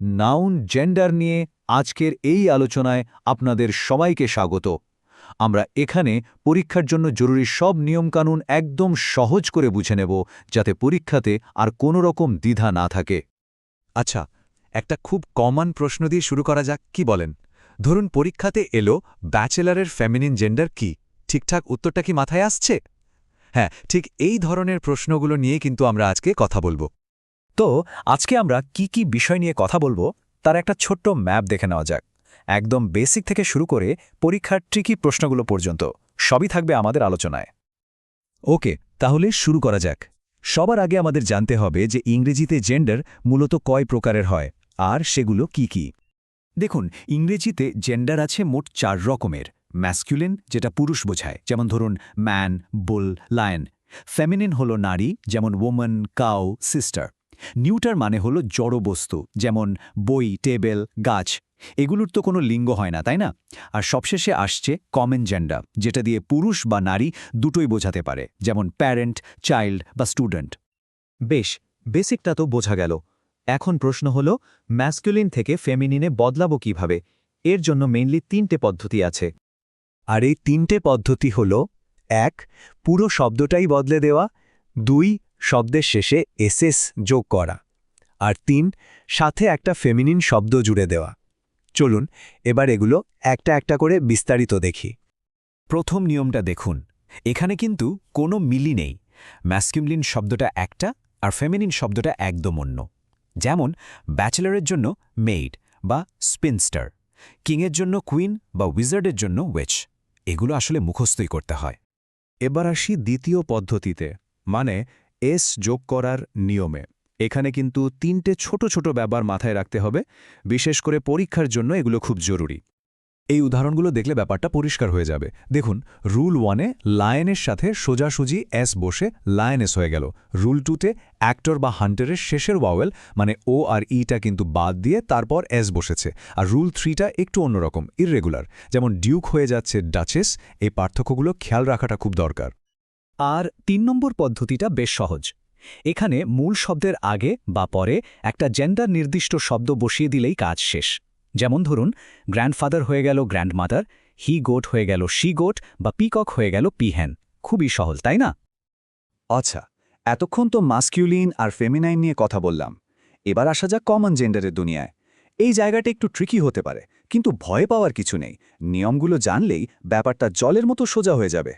Noun gender নিয়ে আজকের এই আলোচনায় আপনাদের সবাইকে স্বাগত। আমরা এখানে পরীক্ষার জন্য জরুরি সব নিয়মকানুন একদম সহজ করে বুঝে নেব, যাতে পরীক্ষাতে আর কোনো রকম দ্বিধা না থাকে। আচ্ছা, একটা খুব কমন প্রশ্ন দিয়ে শুরু করা যাক, কি বলেন? ধরুন পরীক্ষাতে এলো ব্যাচেলারের ফেমিনিন জেন্ডার কি, ঠিকঠাক উত্তরটা কি মাথায় আসছে? হ্যাঁ, ঠিক এই ধরনের প্রশ্নগুলো নিয়ে কিন্তু আমরা আজকে কথা বলবো। তো আজকে আমরা কি কি বিষয় নিয়ে কথা বলবো তার একটা ছোট্ট ম্যাপ দেখে নেওয়া যাক। একদম বেসিক থেকে শুরু করে পরীক্ষার ট্রিকি প্রশ্নগুলো পর্যন্ত সবই থাকবে আমাদের আলোচনায়। ওকে, তাহলে শুরু করা যাক। সবার আগে আমাদের জানতে হবে যে ইংরেজিতে জেন্ডার মূলত কয় প্রকারের হয়, আর সেগুলো কি কি। দেখুন, ইংরেজিতে জেন্ডার আছে মোট 4 রকমের। ম্যাসকুলিন, যেটা পুরুষ বোঝায়, যেমন ধরুন ম্যান, বুল, লায়ন। ফেমিনিন হলো নারী, যেমন ওম্যান, কাউ, সিস্টার। নিউটার মানে হলো জড় বস্তু, যেমন বই, টেবিল, গাছ। এগুলোর তো কোনো লিঙ্গ হয় না, তাই না? আর সবশেষে আসছে কমন জেন্ডার, যেটা দিয়ে পুরুষ বা নারী দুটোই বোঝাতে পারে, যেমন প্যারেন্ট, চাইল্ড বা স্টুডেন্ট। বেশ, বেসিকটা তো বোঝা গেল। এখন প্রশ্ন হলো, ম্যাসকুলিন থেকে ফেমিনিনে বদলাবো কিভাবে? এর জন্য মেইনলি 3টে পদ্ধতি আছে। আর এই 3টে পদ্ধতি হল: 1. পুরো শব্দটাই বদলে দেওয়া, 2. শব্দের শেষে এসএস যোগ করা, আর 3. সাথে একটা ফেমিনিন শব্দ জুড়ে দেওয়া। চলুন এবার এগুলো একটা একটা করে বিস্তারিত দেখি। প্রথম নিয়মটা দেখুন, এখানে কিন্তু কোনো মিলই নেই। ম্যাসকুলিন শব্দটা একটা আর ফেমিনিন শব্দটা একদম অন্য। যেমন ব্যাচেলরের জন্য মেইড বা স্পিনস্টার, কিংয়ের জন্য কুইন বা উইজার্ডের জন্য উইচ। এগুলো আসলে মুখস্থই করতে হয়। এবার আসি দ্বিতীয় পদ্ধতিতে, মানে এস যোগ করার নিয়মে। এখানে কিন্তু 3টে ছোট ছোট ব্যাপার মাথায় রাখতে হবে, বিশেষ করে পরীক্ষার জন্য এগুলো খুব জরুরি। এই উদাহরণগুলো দেখলে ব্যাপারটা পরিষ্কার হয়ে যাবে। দেখুন, রুল 1-এ লায়নের সাথে সোজাসুজি এস বসে লায়নেস হয়ে গেল। রুল 2-তে অ্যাক্টর বা হান্টারের শেষের ওয়াওয়েল মানে ও আর ইটা কিন্তু বাদ দিয়ে তারপর এস বসেছে। আর রুল 3টা একটু অন্যরকম, ইররেগুলার, যেমন ডিউক হয়ে যাচ্ছে ডাচেস। এই পার্থক্যগুলো খেয়াল রাখাটা খুব দরকার। আর 3 নম্বর পদ্ধতিটা বেশ সহজ। এখানে মূল শব্দের আগে বা পরে একটা জেন্ডার নির্দিষ্ট শব্দ বসিয়ে দিলেই কাজ শেষ। যেমন ধরুন, গ্র্যান্ডফাদার হয়ে গেল গ্র্যান্ডমাদার, হি গোট হয়ে গেল শি গোট, বা পিকক হয়ে গেল পিহ্যান। খুবই সহজ, তাই না? আচ্ছা, এতক্ষণ তো মাস্কিউলিন আর ফেমিনাইন নিয়ে কথা বললাম। এবার আসা যাক কমন জেন্ডারের দুনিয়ায়। এই জায়গাটা একটু ট্রিকি হতে পারে, কিন্তু ভয় পাওয়ার কিছু নেই। নিয়মগুলো জানলেই ব্যাপারটা জলের মতো সোজা হয়ে যাবে।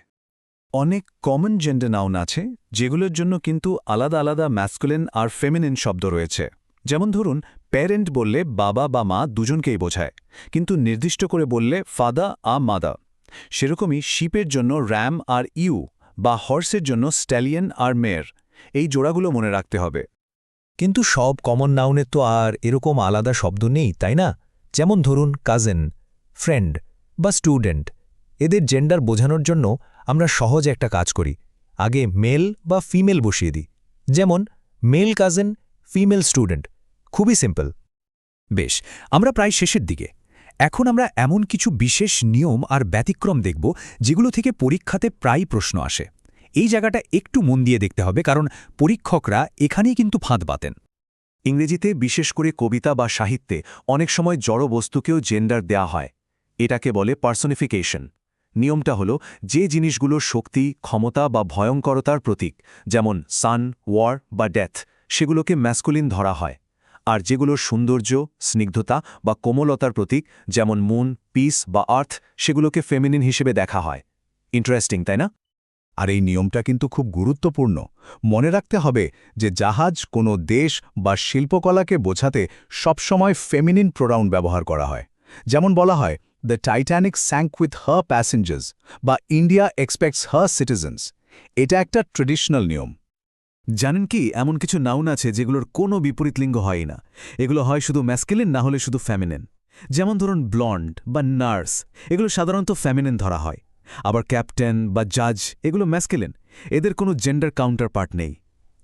অনেক কমন জেন্ডার নাউন আছে, যেগুলোর জন্য কিন্তু আলাদা আলাদা ম্যাসকুলিন আর ফেমিনিন শব্দ রয়েছে। যেমন ধরুন, প্যারেন্ট বললে বাবা বা মা দুজনকেই বোঝায়, কিন্তু নির্দিষ্ট করে বললে ফাদা আ মাদা। সেরকমই শিপের জন্য র্যাম আর ইউ, বা হর্সের জন্য স্ট্যালিয়ন আর মেয়ের। এই জোড়াগুলো মনে রাখতে হবে। কিন্তু সব কমন নাউনের তো আর এরকম আলাদা শব্দ নেই, তাই না? যেমন ধরুন কাজিন, ফ্রেন্ড বা স্টুডেন্ট। এদের জেন্ডার বোঝানোর জন্য আমরা সহজ একটা কাজ করি, আগে মেল বা ফিমেল বসিয়ে দিই। যেমন মেল কাজিন, ফিমেল স্টুডেন্ট। খুবই সিম্পল। বেশ, আমরা প্রায় শেষের দিকে। এখন আমরা এমন কিছু বিশেষ নিয়ম আর ব্যতিক্রম দেখব, যেগুলো থেকে পরীক্ষাতে প্রায় প্রশ্ন আসে। এই জায়গাটা একটু মন দিয়ে দেখতে হবে, কারণ পরীক্ষকরা এখানেই কিন্তু ফাঁদ পাতেন। ইংরেজিতে বিশেষ করে কবিতা বা সাহিত্যে অনেক সময় জড় বস্তুকেও জেন্ডার দেয়া হয়। এটাকে বলে পার্সনিফিকেশন। নিয়মটা হলো, যে জিনিসগুলো শক্তি, ক্ষমতা বা ভয়ঙ্করতার প্রতীক, যেমন সান, ওয়ার বা ডেথ, সেগুলোকে ম্যাসকুলিন ধরা হয়। আর যেগুলো সৌন্দর্য, স্নিগ্ধতা বা কোমলতার প্রতীক, যেমন মুন, পিস বা আর্থ, সেগুলোকে ফেমিনিন হিসেবে দেখা হয়। ইন্টারেস্টিং, তাই না? আর এই নিয়মটা কিন্তু খুব গুরুত্বপূর্ণ। মনে রাখতে হবে যে জাহাজ, কোনো দেশ বা শিল্পকলাকে বোঝাতে সবসময় ফেমিনিন প্রোনাউন ব্যবহার করা হয়। যেমন বলা হয়, the Titanic sank with her passengers, বা ইন্ডিয়া এক্সপেক্টস হার সিটিজেন্স। এটা একটা ট্রেডিশনাল নিয়ম। জানেন কি, এমন কিছু নাউন আছে যেগুলোর কোনো বিপরীত লিঙ্গ হয় না। এগুলো হয় শুধু ম্যাসকুলিন, না হলে শুধু ফেমিনিন। যেমন ধরুন ব্লন্ড বা নার্স, এগুলো সাধারণত ফেমিনিন ধরা হয়। আবার ক্যাপ্টেন বা জাজ, এগুলো ম্যাসকুলিন। এদের কোনো জেন্ডার কাউন্টার পার্ট নেই।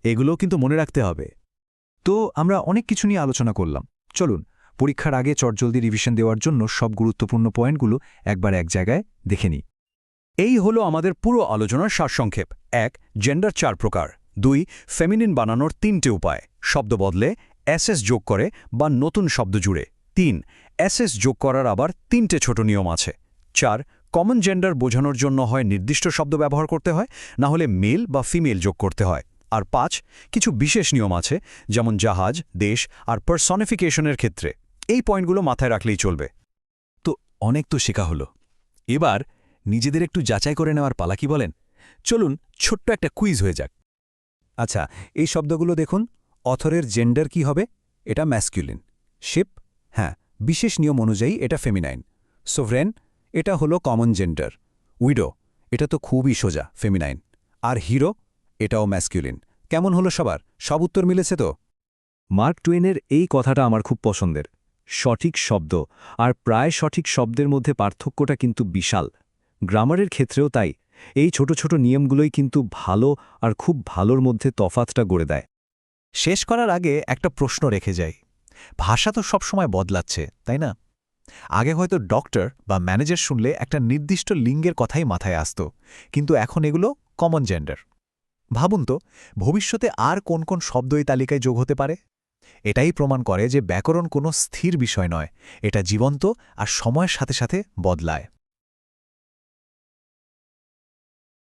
এগুলো কিন্তু মনে রাখতে হবে। তো আমরা অনেক কিছু নিয়ে আলোচনা করলাম। চলুন পরীক্ষার আগে চটজলদি রিভিশন দেওয়ার জন্য সব গুরুত্বপূর্ণ পয়েন্টগুলো একবার এক জায়গায় দেখে নিই। এই হলো আমাদের পুরো আলোচনার সারসংক্ষেপ। 1. জেন্ডার 4 প্রকার। 2. ফেমিনিন বানানোর 3টে উপায়, শব্দ বদলে এসএস যোগ করে বা নতুন শব্দ জুড়ে। 3 এসএস যোগ করার আবার 3টে ছোট নিয়ম আছে। 4 কমন জেন্ডার বোঝানোর জন্য হয় নির্দিষ্ট শব্দ ব্যবহার করতে হয়, না হলে মেল বা ফিমেল যোগ করতে হয়। আর 5 কিছু বিশেষ নিয়ম আছে, যেমন জাহাজ, দেশ আর পার্সনিফিকেশনের ক্ষেত্রে। এই পয়েন্টগুলো মাথায় রাখলেই চলবে। তো অনেক তো শেখা হলো, এবার নিজেদের একটু যাচাই করে নেওয়ার পালা, কি বলেন? চলুন ছোট্ট একটা কুইজ হয়ে যাক। আচ্ছা, এই শব্দগুলো দেখুন। অথরের জেন্ডার কি হবে? এটা ম্যাসকুলিন। শিপ, হ্যাঁ, বিশেষ নিয়ম অনুযায়ী এটা ফেমিনাইন। সোভরেন, এটা হলো কমন জেন্ডার। উইডো, এটা তো খুবই সোজা, ফেমিনাইন। আর হিরো, এটাও ম্যাসকুলিন। কেমন হলো সবার? সব উত্তর মিলেছে তো? মার্ক টুয়েনের এই কথাটা আমার খুব পছন্দের। সঠিক শব্দ আর প্রায় সঠিক শব্দের মধ্যে পার্থক্যটা কিন্তু বিশাল। গ্রামারের ক্ষেত্রেও তাই। এই ছোট ছোট নিয়মগুলোই কিন্তু ভালো আর খুব ভালোর মধ্যে তফাতটা গড়ে দেয়। শেষ করার আগে একটা প্রশ্ন রেখে যাই। ভাষা তো সবসময় বদলাচ্ছে, তাই না? আগে হয়তো ডক্টর বা ম্যানেজার শুনলে একটা নির্দিষ্ট লিঙ্গের কথাই মাথায় আসত, কিন্তু এখন এগুলো কমন জেন্ডার। ভাবুন তো, ভবিষ্যতে আর কোন কোন শব্দ এই তালিকায় যোগ হতে পারে? এটাই প্রমাণ করে যে ব্যাকরণ কোনো স্থির বিষয় নয়, এটা জীবন্ত আর সময়ের সাথে সাথে বদলায়।